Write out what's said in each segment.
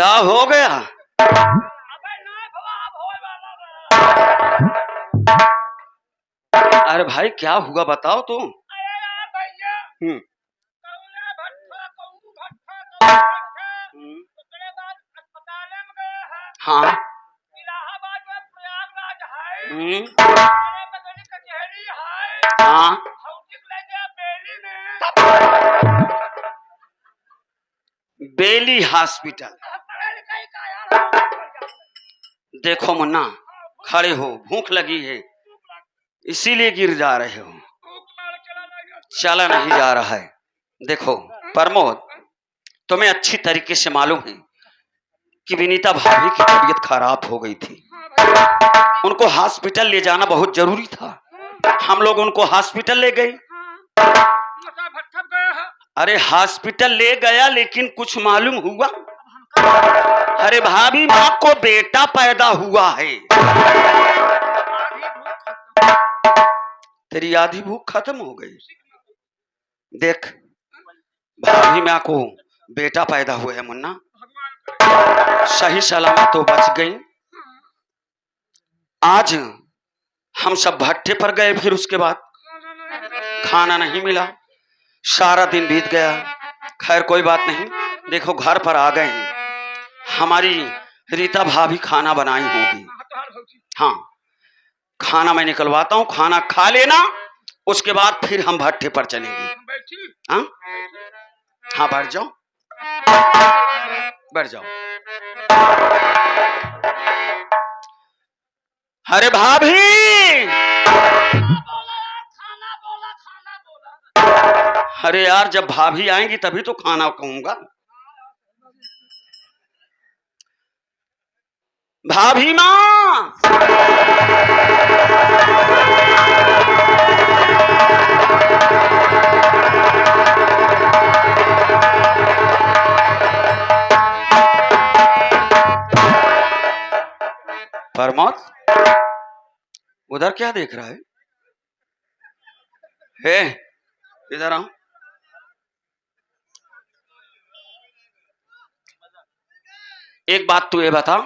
क्या हो गया? अरे भाई क्या हुआ बताओ तो। हम्म। हाँ। हाँ। बेली हॉस्पिटल। देखो मुन्ना, खड़े हो, भूख लगी है इसीलिए गिर जा रहे हो। चला नहीं जा रहा है। देखो प्रमोद, तुम्हें अच्छी तरीके से मालूम है कि विनीता भाभी की तबीयत खराब हो गई थी। उनको हॉस्पिटल ले जाना बहुत जरूरी था। हम लोग उनको हॉस्पिटल ले गए। अरे हॉस्पिटल ले गया लेकिन कुछ मालूम हुआ? अरे भाभी माँ को बेटा पैदा हुआ है। तेरी आधी भूख खत्म हो गई। देख भाभी माँ को बेटा पैदा हुआ है मुन्ना, सही सलामत तो बच गई। आज हम सब भट्टे पर गए, फिर उसके बाद खाना नहीं मिला, सारा दिन बीत गया। खैर कोई बात नहीं, देखो घर पर आ गए हैं। हमारी रीता भाभी खाना बनाई होगी। हाँ खाना मैं निकलवाता हूँ, खाना खा लेना, उसके बाद फिर हम भट्टे पर चलेंगे। हाँ हाँ बैठ जाओ, बैठ जाओ। अरे भाभी, अरे यार जब भाभी आएंगी तभी तो खाना कहूंगा। भाभी माँ, प्रमोद उधर क्या देख रहा है? हे इधर आओ। एक बात तू ये बता,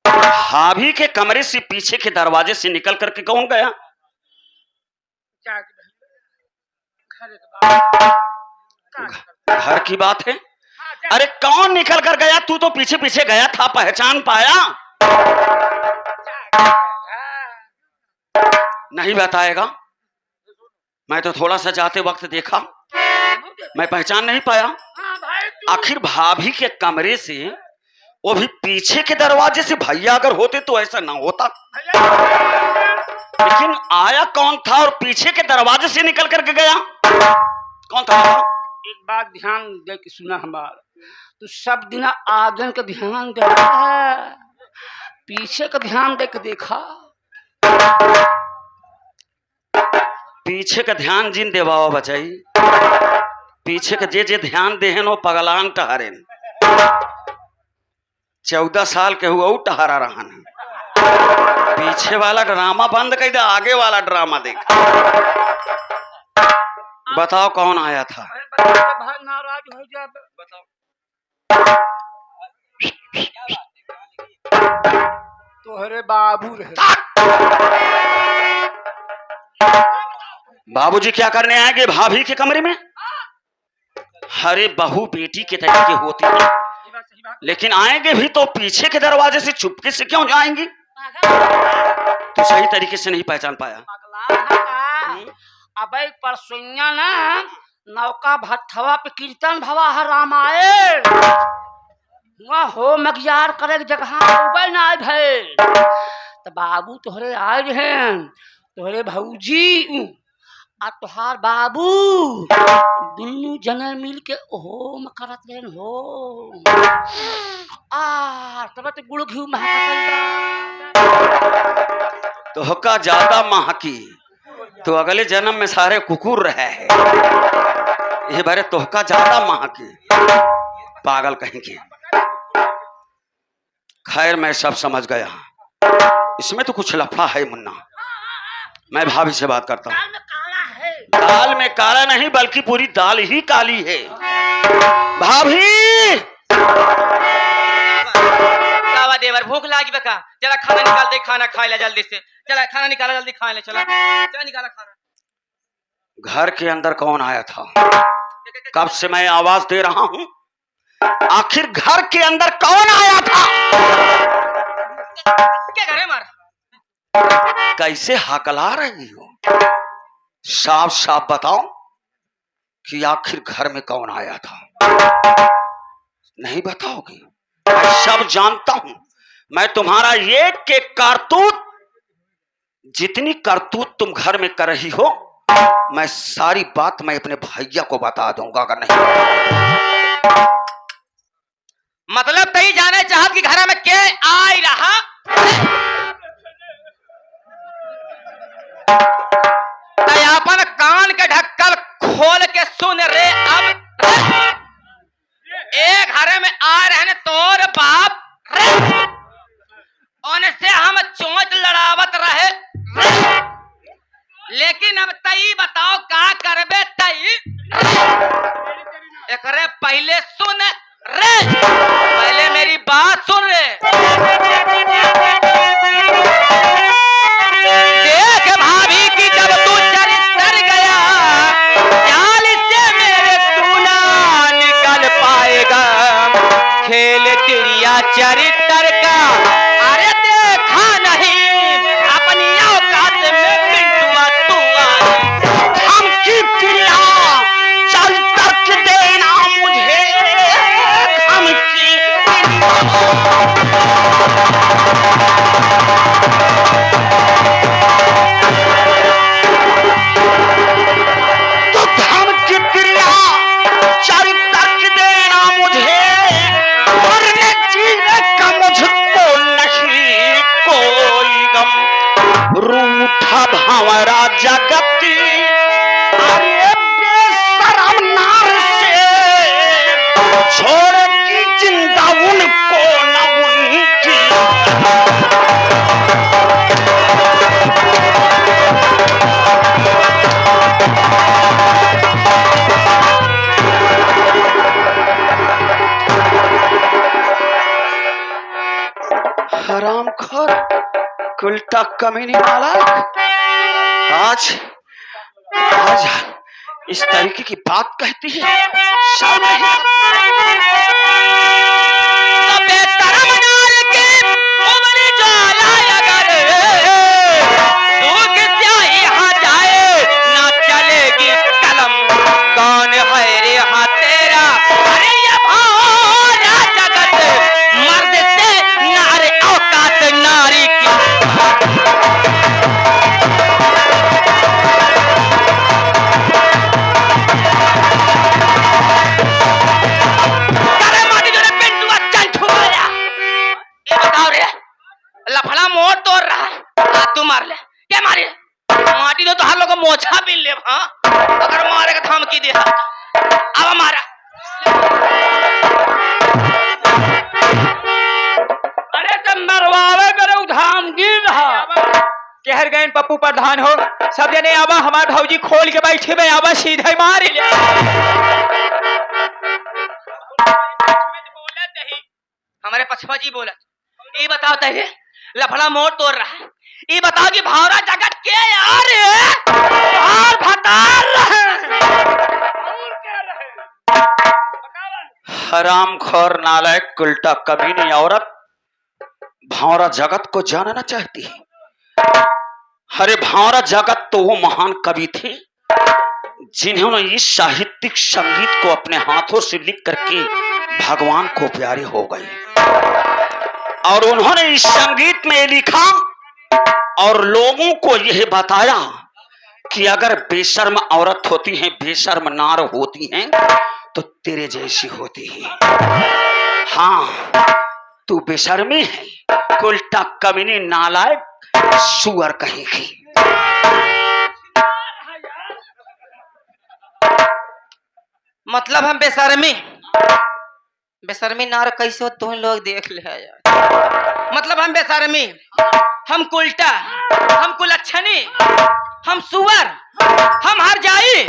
भाभी के कमरे से पीछे के दरवाजे से निकल करके कौन गया? घर की बात है। अरे कौन निकल कर गया? तू तो पीछे पीछे गया था, पहचान पाया? नहीं बताएगा? मैं तो थोड़ा सा जाते वक्त देखा, मैं पहचान नहीं पाया। आखिर भाभी के कमरे से, वो भी पीछे के दरवाजे से, भैया अगर होते तो ऐसा ना होता। लेकिन आया कौन था और पीछे के दरवाजे से निकल करके गया? कौन था? एक बात ध्यान दे के सुना हमारा, तू सब दिन आगे का ध्यान दे है, पीछे का ध्यान दे के देखा। पीछे का ध्यान जिन देवा बचाई, पीछे का जे जे ध्यान देहन वो पगलान टहरेन। 14 साल के हुआ टहरा रहन। पीछे वाला ड्रामा बंद कर दे, आगे वाला ड्रामा देख। बताओ कौन आया था? भाई नाराज हो जा, बताओ। तोहरे बाबू रहे। बाबूजी क्या करने आएंगे भाभी के कमरे में? हरे बहू बेटी के तरीके होती है, लेकिन आएंगे भी तो पीछे के दरवाजे से चुपके से क्यों जाएंगी? तो सही तरीके से नहीं पहचान पाया। अब परसोइया ना नौका भट्ठवा पे कीर्तन भवा है रामायण, वहाँ हो मगियार करे जगह उबे ना आए भे, तो बाबू तोहरे आए हैं, तोहरे भौजी आ तोहार बाबू दुनू जने मिल के होम करत रहन हो। तब तो गुड़ घी महकत। तोहका ज्यादा महकी, तो अगले जन्म में सारे कुकुर रहे हैं। ये बारे तोहका ज्यादा महकी, पागल कहेंगे। खैर मैं सब समझ गया, इसमें तो कुछ लफड़ा है मुन्ना। मैं भाभी से बात करता हूँ। दाल में काला नहीं बल्कि पूरी दाल ही काली है। भाभी भूख लागी बका, चला खाना निकाल दे, खाना खा ले जल्दी से, चला खाना निकाला जल्दी खा ले, चला चला निकाला खाना। घर के अंदर कौन आया था? कब से मैं आवाज दे रहा हूं, आखिर घर के अंदर कौन आया था? क्या करे मार? कैसे हकला रही हो? साफ साफ बताओ कि आखिर घर में कौन आया था? नहीं बताओगी? मैं सब जानता हूं। मैं तुम्हारा एक एक करतूत, जितनी करतूत तुम घर में कर रही हो, मैं सारी बात मैं अपने भैया को बता दूंगा। अगर नहीं मतलब तई जाने चाहत कि घर में के आई रहा? तई अपन कान के ढक्कन खोल के सुन रे। अब एक घर में आ रहे ने तोर बाप रे, उनसे हम चोंच लड़ावत रहे, लेकिन अब तई बताओ का करबे? तई एकरे पहले सुन रे, पहले मेरी बात सुन रे। देख भाभी की जब तू चरित्र गया, जाल से मेरे तू ना निकल पाएगा, खेल तिरिया चरित्र का अरे देखा नहीं, अपनी औकात में पिंटुआ तू आए। हम की क्रिया चल तक देना मुझे, हम की तो हम की क्रिया चल तक देना मुझे, मरने जीने का मुझको नहीं कोई गम। रूठा भंवरा जगती, अरे बेशरम नार से छोड़ेगी जिंदा उनको न उनकी। हरामखोर, उल्टा कमीनी वाला, आज आज इस तरीके की बात कहती है। शर्म नहीं आती? बेशरम नार की उम्र ज्वाला अगर सूख स्याही यहाँ जाए, ना चलेगी कलम। कौन है रे हाँ तेरा? अरे ये भौरा जगत, मर्द से नारे औकात नारी की। करे माटी जो रे पिंटुआ चल ठुकरा। ये बताओ रे, लफड़ा मोड़ तोड़ रहा है, हाथ तू मार ले। क्या मारे? माटी दो तो हर लोग मोछा भी ले। हाँ, अगर मारेगा तो हम की दे हाथ। अब मारा। अरे तो मरवावे करे उधाम गिर रहा। कहर गए पप्पू प्रधान हो, सब जने आवा, हमार भौजी खोल के बैठे में आवा, सीधे मार ले। हमारे पछवा जी बोला, ये बताओ तेरे लफड़ा मोड़ तोड़ रहा है, ये बताओ कि भौरा जगत के यार और भतार हरामखोर, नालायक, उल्टा कमीनी औरत भौरा जगत को जानना चाहती है। अरे भौरा जगत तो वो महान कवि थे जिन्होंने इस साहित्यिक संगीत को अपने हाथों से लिख करके भगवान को प्यारे हो गए, और उन्होंने इस संगीत में लिखा और लोगों को यह बताया कि अगर बेशर्म औरत होती हैं, बेशर्म नार होती हैं, तो तेरे जैसी होती है। हाँ, तू बेशर्मी है, उल्टा कमीनी, नालायक, सुअर कहेगी। मतलब हम बेशर्मी बेशर्मी नार कैसे हो तुम लोग देख ले यार। मतलब हम बेशर्मी, हम कुल्टा, हम कुलच्छनी, हम सुअर, हम हर जाई,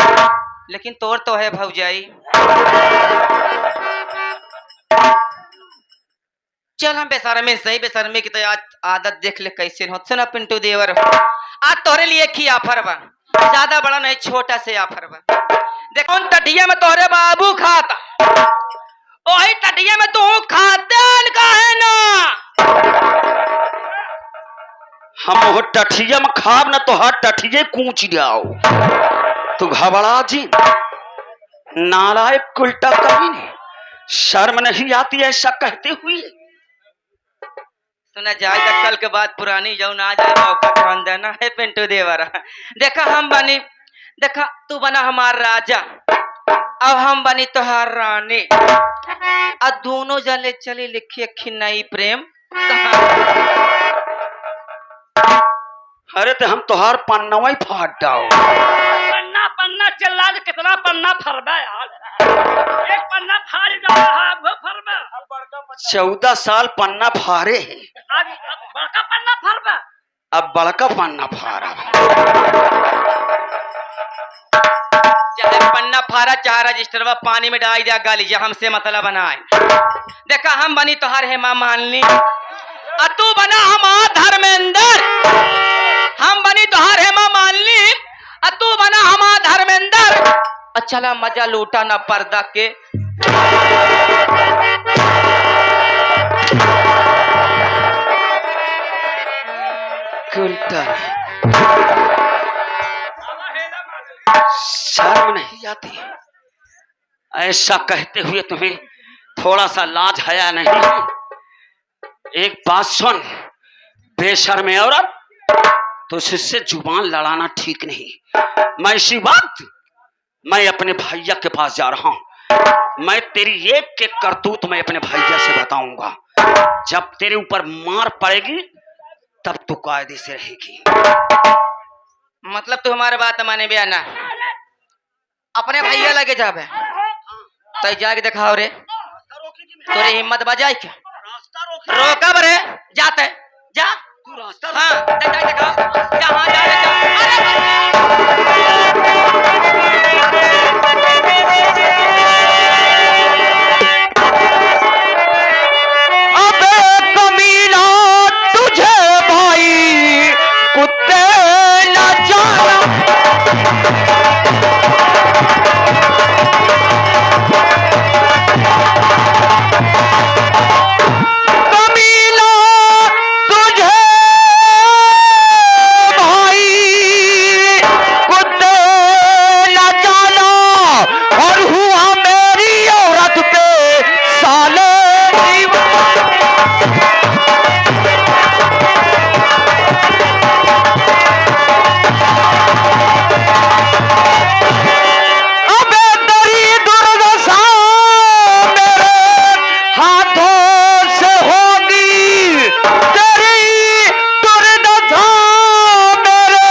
लेकिन तोर तो है भौजाई। चल हम बेशर्मी सही बेशर्मी की तो आज आदत देख ले कैसे होते ना पिंटू देवर। आज तोरे लिए की ऑफर बा, ज्यादा बड़ा नहीं छोटा से ऑफर बा। देख उन टटिया में तोरे बाबू खाता, वही टटिया में तू खाते का है ना। हम वो टठिया में खाब ना तो हर टठिये कूच जाओ। तू घबरा जी, नालायक उल्टा कभी नहीं, शर्म नहीं आती ऐसा कहते हुए। सुना जाए तक कल के बाद पुरानी जाऊ ना जाए मौका ध्यान देना है पिंटू देवरा। देखा हम बनी, देखा तू बना हमार राजा, अब हम बनी तोहार रानी, अब दोनों जले चले लिखी अखी नई प्रेम अरे तो हम तोहार पन्नवा ही फाट डाओ। पन्ना पन्ना चिल्ला के कितना पन्ना फरबा यार, एक पन्ना फाड़ रहा है वो फरबा। 14 साल पन्ना फारे है, अब बड़का पन्ना फरबा। अब बड़का पन्ना फारा। चाहे पन्ना फारा चाहे रजिस्टरवा पानी में डाल दिया गाली जा, हमसे मतलब बनाए। देखा हम बनी तोहार हेमा मालिनी, और तू बना हमार धर्मेंद्र। हम बनी तोहार हेमा मालिनी और तू बना हमार धर्मेंद्र। अच्छा मजा लूटा ना पर्दा के। उल्टा शर्म नहीं आती ऐसा कहते हुए? तुम्हें थोड़ा सा लाज हया नहीं है? एक बात सुन बेशर्म औरत, तो इससे जुबान लड़ाना ठीक नहीं। मैं इसी वक्त मैं अपने भैया के पास जा रहा हूं। मैं तेरी एक एक करतूत मैं अपने भैया से बताऊंगा। जब तेरे ऊपर मार पड़ेगी तब तू कायदे से रहेगी। मतलब तू हमारे बात माने बिया ना, अपने भैया लगे जाबे तो जाके दिखाओ रे, तोरे हिम्मत बजाई क्या? रोका बरे जाते जा तू रास्ता हाँ जा दिखाओ जहाँ जा रे जा। अबे कमीना तुझे भाई कुत्ते न जाना। कमीना तुझे भाई कुत्ते न जाना, और हुआ मेरी औरत पे साले अबे तेरी दुर्दशा मेरे हाथों से होगी, तेरी दुर्दशा मेरे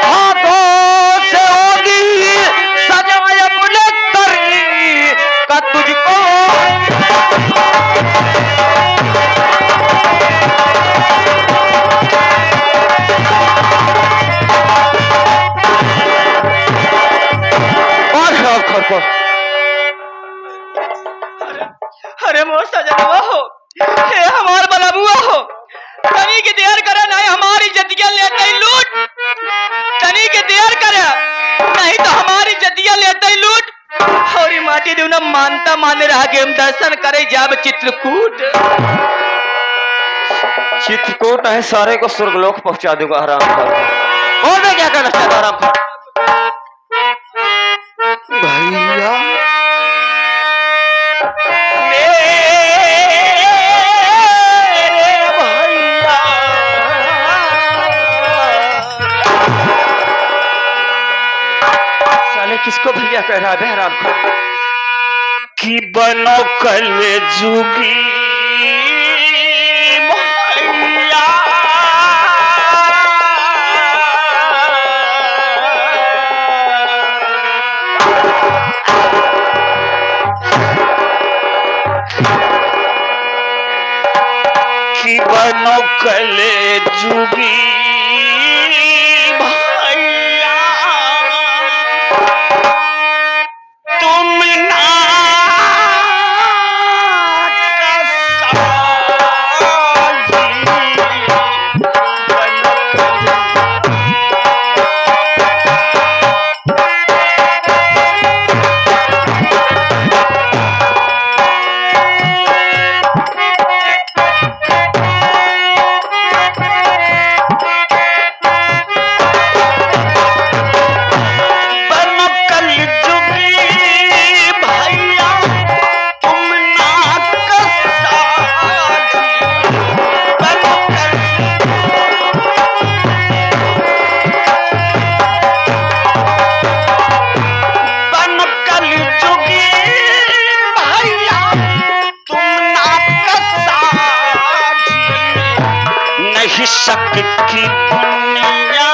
हाथों से होगी, सजाए अपने करनी का तुझको। अरे मोर सजनवा हो, हे हमार बलबुआ हो, तनी के देर करे नहीं हमारी जदिया लेते लूट, तनी के देर करे नहीं तो हमारी जदिया लेते लूट। और ये माटी देवना मानता माने रहा कि हम दर्शन करे जाब चित्रकूट। चित्रकूट है सारे को स्वर्गलोक पहुंचा दूंगा हराम खोर। और मैं क्या करना चाहता हराम खोर? भैया साले किसको भैया कह रहा है हराम खोर? कि बनो कल जुगी भैया। कि बनो कल जुगी भैया, तुम ना कसम नहीं शक की दुनिया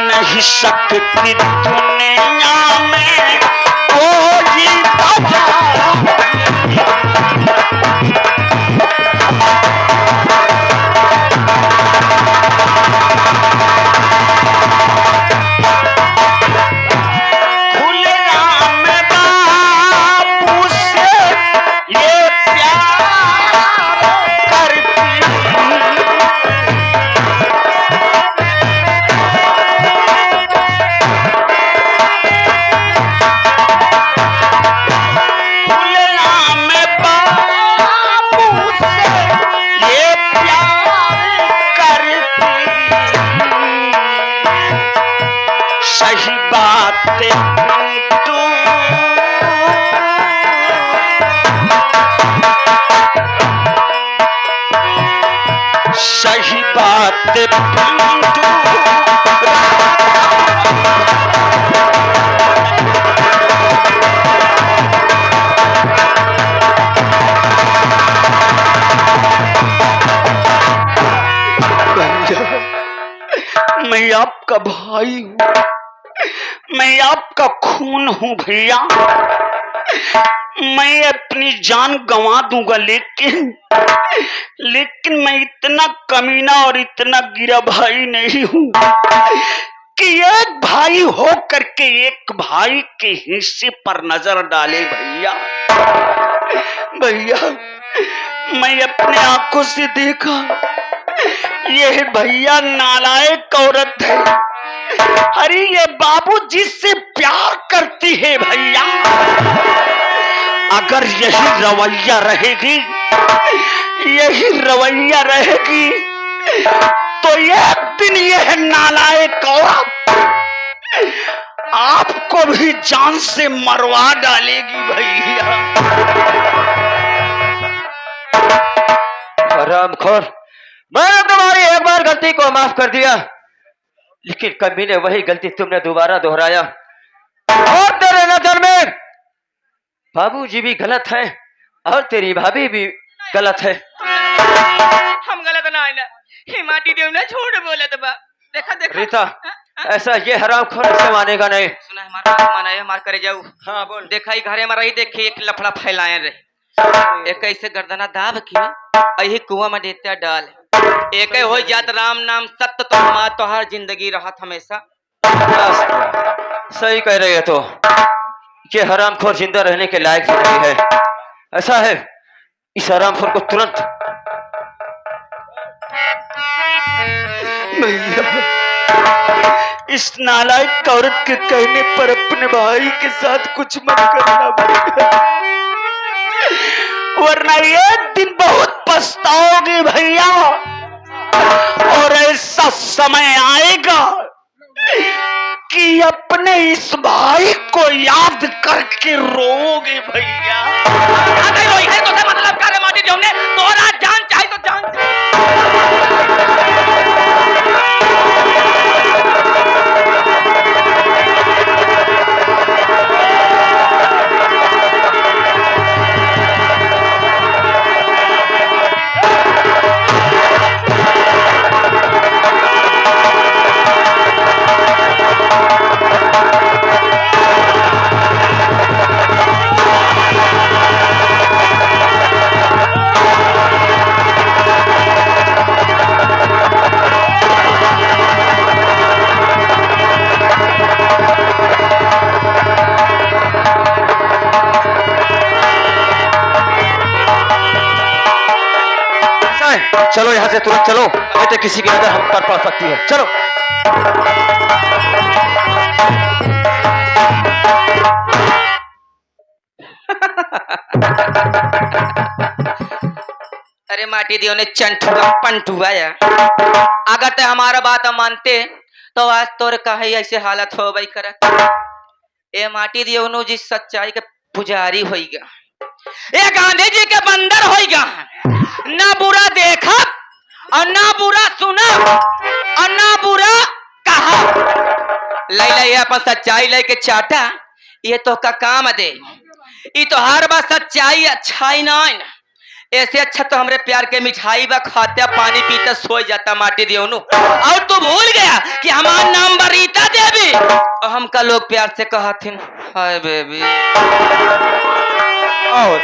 नहीं शक की दुनिया में कोई दवा सही बात तू सही बात मैं आपका भाई हूँ, मैं आपका खून हूँ भैया। मैं अपनी जान गंवा दूंगा लेकिन मैं इतना कमीना और इतना गिरा भाई नहीं हूँ कि एक भाई हो करके एक भाई के हिस्से पर नजर डाले भैया। भैया मैं अपने आंखों से देखा ये भैया नालायक औरत है। अरे ये बाबू जिससे प्यार करती है भैया, अगर यही रवैया रहेगी तो एक दिन यह नालायक औरत आपको भी जान से मरवा डालेगी भैया। हरामखोर, मैंने तुम्हारी एक बार गलती को माफ कर दिया, लेकिन कभी ने वही गलती तुमने दोबारा दोहराया और तेरे नजर में बाबूजी भी गलत है और तेरी भाभी भी गलत है। हम गलत ना है ना, हे माटी देव ना छोड़ बोले तो बा देखा देखा रीता, ऐसा ये हरामखोर से मानेगा नहीं। सुना हमारा माना है मार करे जाऊ। हाँ बोल। देखा ही घरे में रही देखी एक लफड़ा फैलाए रे, एक ऐसे गर्दना दाब की अही कुआं में देता डाल, एक हो जात राम नाम सत्य तो माँ तो हर जिंदगी रहत हमेशा। सही कह रही है, तो ये हरामखोर जिंदा रहने के लायक ही नहीं है। ऐसा है इस हरामखोर को तुरंत इस नालायक औरत के कहने पर अपने भाई के साथ कुछ मत करना पड़ेगा, वरना एक दिन बहुत पछताओगे भैया। और ऐसा समय आएगा कि अपने इस भाई को याद करके रोओगे भैया। तो मतलब करे माटी देव ने तोरा जान चाहे तो जान। चलो यहाँ से तुरंत चलो, नहीं तो किसी की नजर हम पर पड़ सकती है। चलो। अरे माटी दियो ने चंटुआ पंटुआ या अगर ते हमारा बात मानते तो आज तोर कहे ऐसे हालत हो भाई करत। ए माटी दियो नु जी सच्चाई के पुजारी होइगा, ए गांधी जी के बंदर होइगा, ना बुरा देखा और ना बुरा सुना और ना बुरा कहा। ले ले अपन सच्चाई ले के चाटा, ये तो का काम दे। ई तो हर बात सच्चाई अच्छाई नहीं। ऐसे अच्छा तो हमरे प्यार के मिठाई बा खाते पानी पीते सोई जाता माटी दियोनु। और तू भूल गया कि हमार नाम बा रीता देवी और हमका लोग प्यार से कहथिन हाय बेबी। और